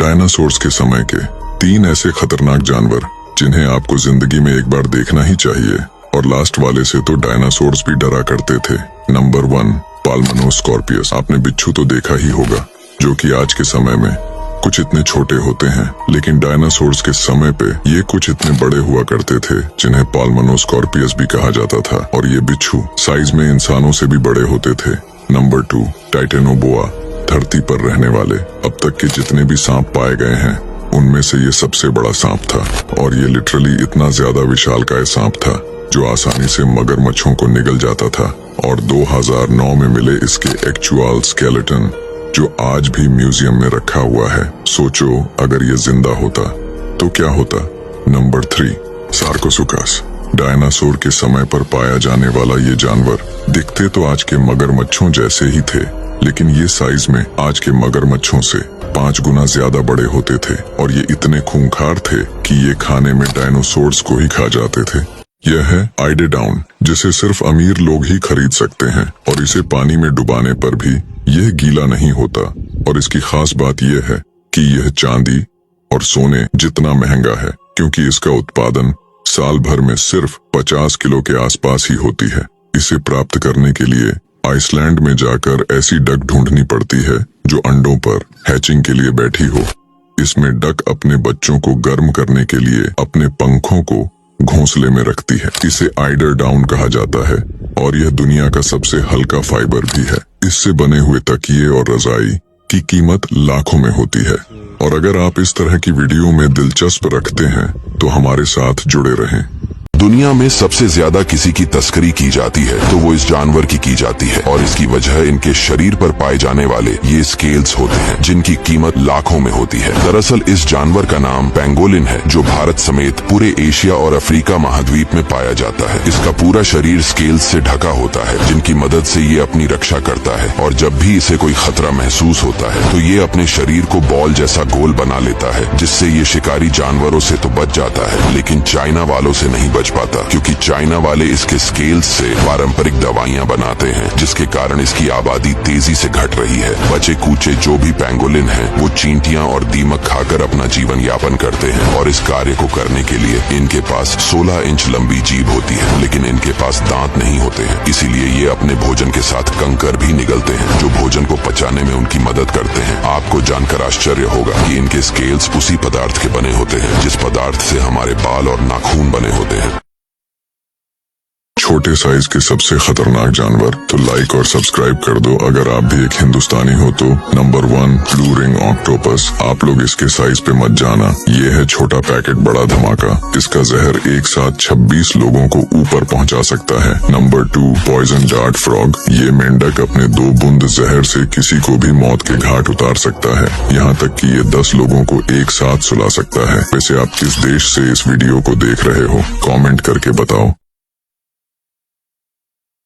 Dinosaurs के समय के 3 ऐसे खतरनाक जानवर जिन्हें आपको जिंदगी में एक बार देखना ही चाहिए, और लास्ट वाले से तो डायनासोर्स भी डरा करते थे। नंबर 1, पाल्मनोस्कॉर्पियस। आपने बिच्छू तो देखा ही होगा, जो कि आज के समय में कुछ इतने छोटे होते हैं, लेकिन डायनासोर्स के समय पे ये कुछ इतने बड़े हुआ करते थे जिन्हें पाल्मनोस्कॉर्पियस भी कहा जाता था, और ये बिच्छू साइज में इंसानों से भी बड़े होते थे। Number 2, Titanoboa. धरती पर रहने वाले अब तक के जितने भी सांप पाए गए हैं उनमें से ये सबसे बड़ा सांप था, और ये लिटरली इतना ज्यादा विशालकाय सांप था जो आसानी से मगरमच्छों को निगल जाता था। और 2009 में मिले इसके एक्चुअल स्केलेटन जो आज भी म्यूजियम में रखा हुआ है। सोचो अगर ये जिंदा होता तो क्या होता। नंबर 3, सार्कोसुकास। डायनासोर के समय पर पाया जाने वाला ये जानवर दिखते तो आज के मगरमच्छों जैसे ही थे, लेकिन ये साइज में आज के मगरमच्छों से 5 गुना ज्यादा बड़े होते थे, और ये इतने खूंखार थे कि ये खाने में डायनासोर्स को ही खा जाते थे। यह है आइडेडाउन, जिसे सिर्फ अमीर लोग ही खरीद सकते हैं, और इसे पानी में डुबाने पर भी यह गीला नहीं होता। और इसकी खास बात यह है कि यह चांदी और सोने जितना महंगा है, क्योंकि इसका उत्पादन साल भर में सिर्फ 50 किलो के आसपास ही होती है। इसे प्राप्त करने के लिए आइसलैंड में जाकर ऐसी डक ढूंढनी पड़ती है जो अंडों पर हैचिंग के लिए बैठी हो। इसमें डक अपने बच्चों को गर्म करने के लिए अपने पंखों को घोंसले में रखती है। इसे आइडर डाउन कहा जाता है, और यह दुनिया का सबसे हल्का फाइबर भी है। इससे बने हुए तकिए और रजाई की कीमत लाखों में होती है। और अगर आप इस तरह की वीडियो में दिलचस्प रखते हैं तो हमारे साथ जुड़े रहें। दुनिया में सबसे ज्यादा किसी की तस्करी की जाती है तो वो इस जानवर की जाती है, और इसकी वजह इनके शरीर पर पाए जाने वाले ये स्केल्स होते हैं जिनकी कीमत लाखों में होती है। दरअसल इस जानवर का नाम पेंगोलिन है, जो भारत समेत पूरे एशिया और अफ्रीका महाद्वीप में पाया जाता है। इसका पूरा शरीर स्केल्स से ढका होता है, जिनकी मदद से ये अपनी रक्षा करता है, और जब भी इसे कोई खतरा महसूस होता है तो ये अपने शरीर को बॉल जैसा गोल बना लेता है, जिससे ये शिकारी जानवरों से तो बच जाता है, लेकिन चाइना वालों से नहीं बच पाता, क्योंकि चाइना वाले इसके स्केल्स से पारंपरिक दवाइयां बनाते हैं, जिसके कारण इसकी आबादी तेजी से घट रही है। बचे कूचे जो भी पेंगोलिन हैं, वो चींटियां और दीमक खाकर अपना जीवन यापन करते हैं, और इस कार्य को करने के लिए इनके पास 16 इंच लंबी जीभ होती है, लेकिन इनके पास दांत नहीं होते हैं। इसीलिए ये अपने भोजन के साथ कंकर भी निगलते हैं, जो भोजन को पचाने में उनकी मदद करते हैं। आपको जानकर आश्चर्य होगा कि इनके स्केल्स उसी पदार्थ के बने होते हैं जिस पदार्थ से हमारे बाल और नाखून बने होते हैं। छोटे साइज के सबसे खतरनाक जानवर, तो लाइक और सब्सक्राइब कर दो अगर आप भी एक हिंदुस्तानी हो तो। Number 1, blue ring octopus. आप लोग इसके साइज पे मत जाना, ये है छोटा पैकेट बड़ा धमाका। इसका जहर एक साथ 26 लोगों को ऊपर पहुंचा सकता है। Number 2, poison dart frog. ये मेंढक अपने 2 बूंद जहर से किसी को भी मौत के घाट उतार सकता है, यहाँ तक कि ये 10 लोगों को एक साथ सुला सकता है। वैसे आप किस देश से इस वीडियो को देख रहे हो, कमेंट करके बताओ।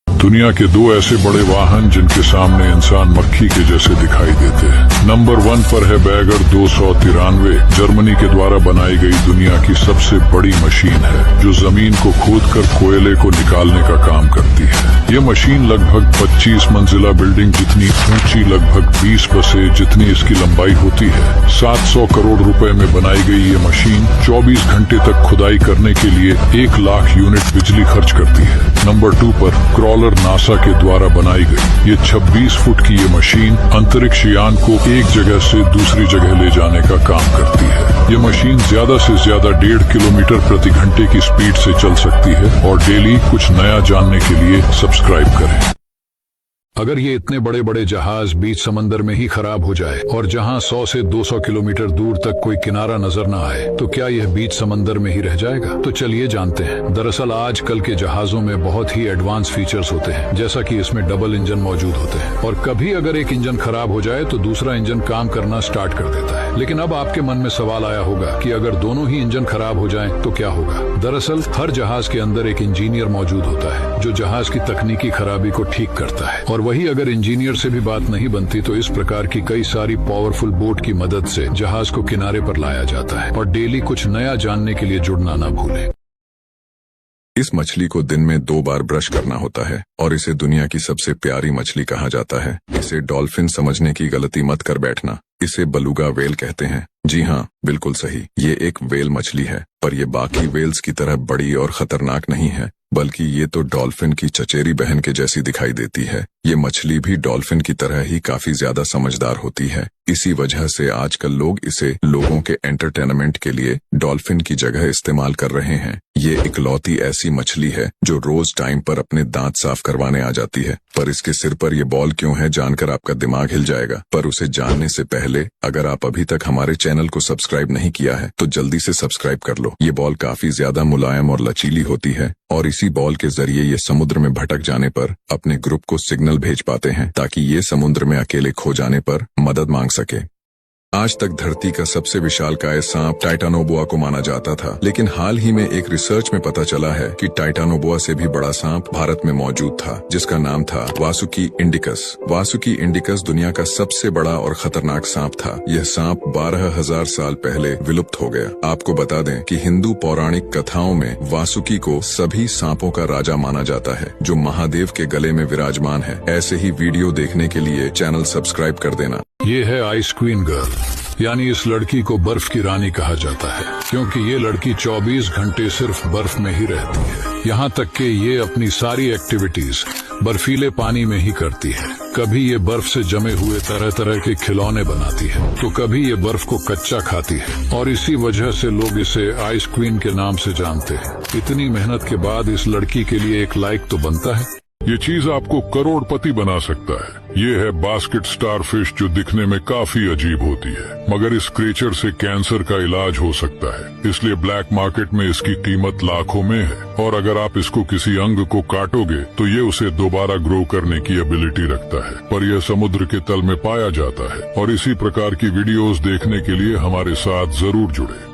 दुनिया के 2 ऐसे बड़े वाहन जिनके सामने इंसान मक्खी के जैसे दिखाई देते हैं। नंबर 1 पर है बैगर 293। जर्मनी के द्वारा बनाई गई दुनिया की सबसे बड़ी मशीन है, जो जमीन को खोदकर कोयले को निकालने का काम करती है। ये मशीन लगभग 25 मंजिला बिल्डिंग जितनी ऊंची, लगभग 20 बसें जितनी इसकी लंबाई होती है। 700 करोड़ रुपए में बनाई गई ये मशीन 24 घंटे तक खुदाई करने के लिए 1 लाख यूनिट बिजली खर्च करती है। नंबर 2 पर क्रॉलर नासा के द्वारा बनाई गई ये 26 फुट की ये मशीन अंतरिक्ष यान को एक जगह से दूसरी जगह ले जाने का काम करती है। ये मशीन ज्यादा से ज्यादा 1.5 किलोमीटर प्रति घंटे की स्पीड से चल सकती है। और डेली कुछ नया जानने के लिए सब्सक्राइब करें। अगर ये इतने बड़े बड़े जहाज बीच समंदर में ही खराब हो जाए और जहां 100 से 200 किलोमीटर दूर तक कोई किनारा नजर न आए, तो क्या यह बीच समंदर में ही रह जाएगा? तो चलिए जानते हैं। दरअसल आजकल के जहाजों में बहुत ही एडवांस फीचर्स होते हैं, जैसा कि इसमें डबल इंजन मौजूद होते हैं, और कभी अगर एक इंजन खराब हो जाए तो दूसरा इंजन काम करना स्टार्ट कर देता है। लेकिन अब आपके मन में सवाल आया होगा कि अगर दोनों ही इंजन खराब हो जाएं तो क्या होगा? दरअसल हर जहाज के अंदर एक इंजीनियर मौजूद होता है, जो जहाज की तकनीकी खराबी को ठीक करता है। और वही अगर इंजीनियर से भी बात नहीं बनती तो इस प्रकार की कई सारी पावरफुल बोट की मदद से जहाज को किनारे पर लाया जाता है। और डेली कुछ नया जानने के लिए जुड़ना ना भूलें। इस मछली को दिन में 2 बार ब्रश करना होता है, और इसे दुनिया की सबसे प्यारी मछली कहा जाता है। इसे डॉल्फिन समझने की गलती मत कर बैठना, इसे बलुगा व्हेल कहते हैं। जी हाँ, बिल्कुल सही। ये एक व्हेल मछली है, पर ये बाकी व्हेल्स की तरह बड़ी और खतरनाक नहीं है, बल्कि ये तो डॉल्फिन की चचेरी बहन के जैसी दिखाई देती है। ये मछली भी डॉल्फिन की तरह ही काफी ज्यादा समझदार होती है। इसी वजह से आजकल लोग इसे लोगों के एंटरटेनमेंट के लिए डॉल्फिन की जगह इस्तेमाल कर रहे हैं। ये इकलौती ऐसी मछली है जो रोज टाइम पर अपने दांत साफ करवाने आ जाती है। पर इसके सिर पर ये बॉल क्यों है जानकर आपका दिमाग हिल जाएगा। पर उसे जानने से पहले अगर आप अभी तक हमारे चैनल को सब्सक्राइब नहीं किया है तो जल्दी से सब्सक्राइब कर लो। ये बॉल काफी ज्यादा मुलायम और लचीली होती है और इसी बॉल के जरिए ये समुद्र में भटक जाने पर अपने ग्रुप को सिग्नल भेज पाते हैं ताकि ये समुद्र में अकेले खो जाने पर मदद मांग सके। आज तक धरती का सबसे विशालकाय सांप टाइटानोबोआ को माना जाता था, लेकिन हाल ही में एक रिसर्च में पता चला है कि टाइटानोबोआ से भी बड़ा सांप भारत में मौजूद था, जिसका नाम था वासुकी इंडिकस। वासुकी इंडिकस दुनिया का सबसे बड़ा और खतरनाक सांप था। यह सांप 12,000 साल पहले विलुप्त हो गया। आपको बता दें कि हिंदू पौराणिक कथाओं में वासुकी को सभी सांपों का राजा माना जाता है, जो महादेव के गले में विराजमान है। ऐसे ही वीडियो देखने के लिए चैनल सब्सक्राइब कर देना। ये है आइस क्वीन गर्ल, यानी इस लड़की को बर्फ की रानी कहा जाता है, क्योंकि ये लड़की 24 घंटे सिर्फ बर्फ में ही रहती है। यहाँ तक कि ये अपनी सारी एक्टिविटीज बर्फीले पानी में ही करती है। कभी ये बर्फ से जमे हुए तरह तरह के खिलौने बनाती है, तो कभी ये बर्फ को कच्चा खाती है, और इसी वजह से लोग इसे आइस क्वीन के नाम से जानते हैं। इतनी मेहनत के बाद इस लड़की के लिए एक लाइक तो बनता है। ये चीज आपको करोड़पति बना सकता है। ये है बास्केट स्टारफिश, जो दिखने में काफी अजीब होती है, मगर इस क्रिएचर से कैंसर का इलाज हो सकता है। इसलिए ब्लैक मार्केट में इसकी कीमत लाखों में है, और अगर आप इसको किसी अंग को काटोगे तो ये उसे दोबारा ग्रो करने की एबिलिटी रखता है। पर यह समुद्र के तल में पाया जाता है, और इसी प्रकार की वीडियोस देखने के लिए हमारे साथ जरूर जुड़े।